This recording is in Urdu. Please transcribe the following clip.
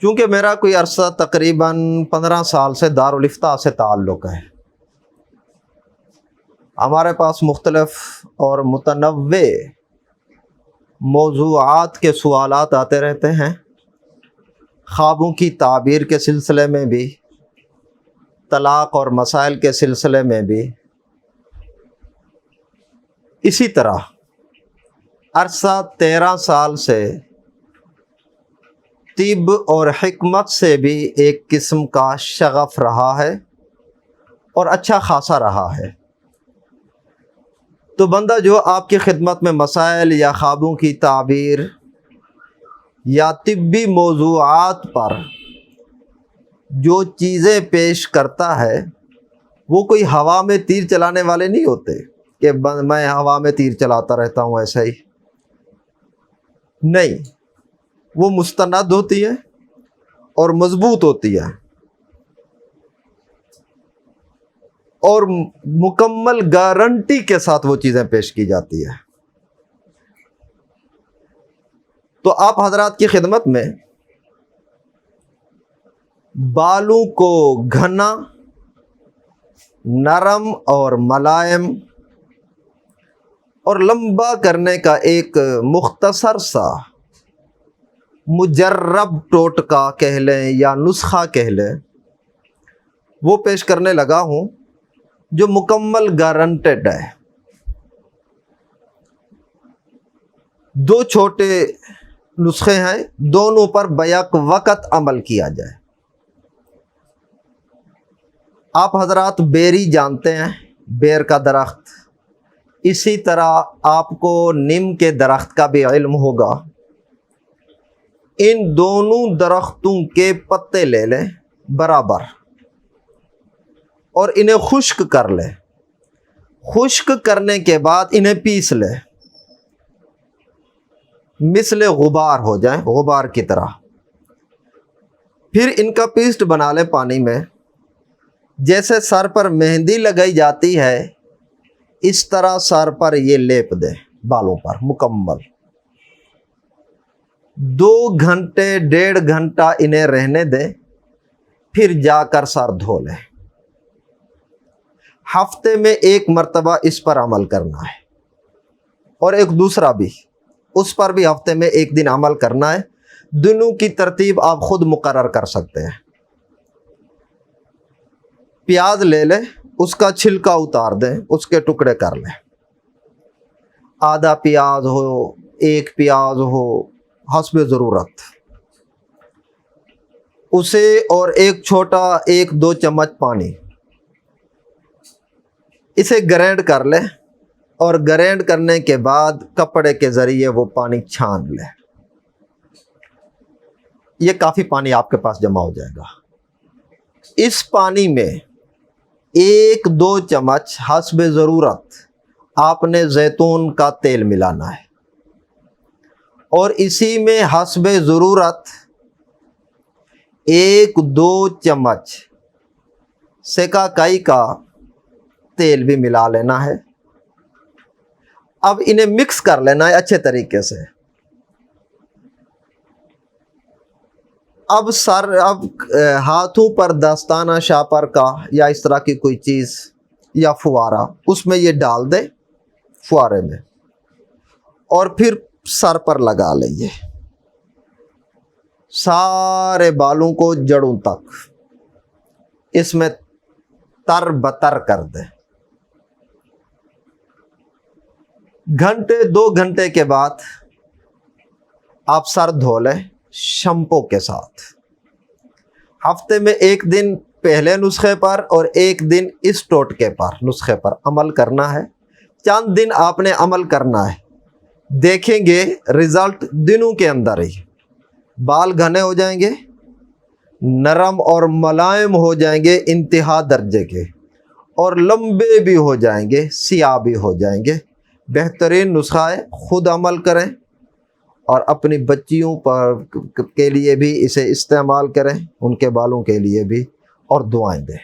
چونکہ میرا کوئی عرصہ تقریباً 15 سال سے دارالافتاء سے تعلق ہے، ہمارے پاس مختلف اور متنوع موضوعات کے سوالات آتے رہتے ہیں، خوابوں کی تعبیر کے سلسلے میں بھی، طلاق اور مسائل کے سلسلے میں بھی۔ اسی طرح عرصہ 13 سال سے طب اور حکمت سے بھی ایک قسم کا شغف رہا ہے اور اچھا خاصا رہا ہے۔ تو بندہ جو آپ کی خدمت میں مسائل یا خوابوں کی تعبیر یا طبی موضوعات پر جو چیزیں پیش کرتا ہے، وہ کوئی ہوا میں تیر چلانے والے نہیں ہوتے کہ میں ہوا میں تیر چلاتا رہتا ہوں، ایسا ہی نہیں، وہ مستند ہوتی ہے اور مضبوط ہوتی ہے اور مکمل گارنٹی کے ساتھ وہ چیزیں پیش کی جاتی ہے۔ تو آپ حضرات کی خدمت میں بالوں کو گھنا، نرم اور ملائم اور لمبا کرنے کا ایک مختصر سا مجرب ٹوٹکا کہہ لیں یا نسخہ کہہ لیں، وہ پیش کرنے لگا ہوں جو مکمل گارنٹیڈ ہے۔ 2 چھوٹے نسخے ہیں، دونوں پر بیک وقت عمل کیا جائے۔ آپ حضرات بیری جانتے ہیں، بیر کا درخت، اسی طرح آپ کو نیم کے درخت کا بھی علم ہوگا۔ ان دونوں درختوں کے پتے لے لیں برابر اور انہیں خشک کر لیں۔ خشک کرنے کے بعد انہیں پیس لیں، مثل غبار ہو جائیں، غبار کی طرح۔ پھر ان کا پیسٹ بنا لیں پانی میں، جیسے سر پر مہندی لگائی جاتی ہے اس طرح سر پر یہ لیپ دیں، بالوں پر مکمل۔ 2 گھنٹے 1.5 گھنٹہ انہیں رہنے دیں، پھر جا کر سر دھو لیں۔ ہفتے میں 1 مرتبہ اس پر عمل کرنا ہے، اور ایک دوسرا بھی، اس پر بھی ہفتے میں 1 دن عمل کرنا ہے۔ دنوں کی ترتیب آپ خود مقرر کر سکتے ہیں۔ پیاز لے لیں، اس کا چھلکا اتار دیں، اس کے ٹکڑے کر لیں۔ آدھا پیاز ہو، 1 پیاز ہو، حسب ضرورت، اسے اور ایک چھوٹا 1-2 چمچ پانی، اسے گرینڈ کر لیں، اور گرینڈ کرنے کے بعد کپڑے کے ذریعے وہ پانی چھان لیں۔ یہ کافی پانی آپ کے پاس جمع ہو جائے گا۔ اس پانی میں 1-2 چمچ حسب ضرورت آپ نے زیتون کا تیل ملانا ہے، اور اسی میں حسب ضرورت 1-2 چمچ سکا کائی کا تیل بھی ملا لینا ہے۔ اب انہیں مکس کر لینا ہے اچھے طریقے سے۔ اب ہاتھوں پر دستانہ شاپر کا یا اس طرح کی کوئی چیز یا فوارہ، اس میں یہ ڈال دیں فوارے میں، اور پھر سر پر لگا لیں، سارے بالوں کو جڑوں تک اس میں تر بتر کر دیں۔ 2 گھنٹے کے بعد آپ سر دھو لیں شیمپو کے ساتھ۔ ہفتے میں 1 دن پہلے نسخے پر اور 1 دن اس ٹوٹکے پر نسخے پر عمل کرنا ہے۔ چند دن آپ نے عمل کرنا ہے، دیکھیں گے رزلٹ دنوں کے اندر ہی بال گھنے ہو جائیں گے، نرم اور ملائم ہو جائیں گے انتہا درجے کے، اور لمبے بھی ہو جائیں گے، سیاہ بھی ہو جائیں گے۔ بہترین نسخہ ہے، خود عمل کریں اور اپنی بچیوں کے لیے بھی اسے استعمال کریں، ان کے بالوں کے لیے بھی، اور دعائیں دیں۔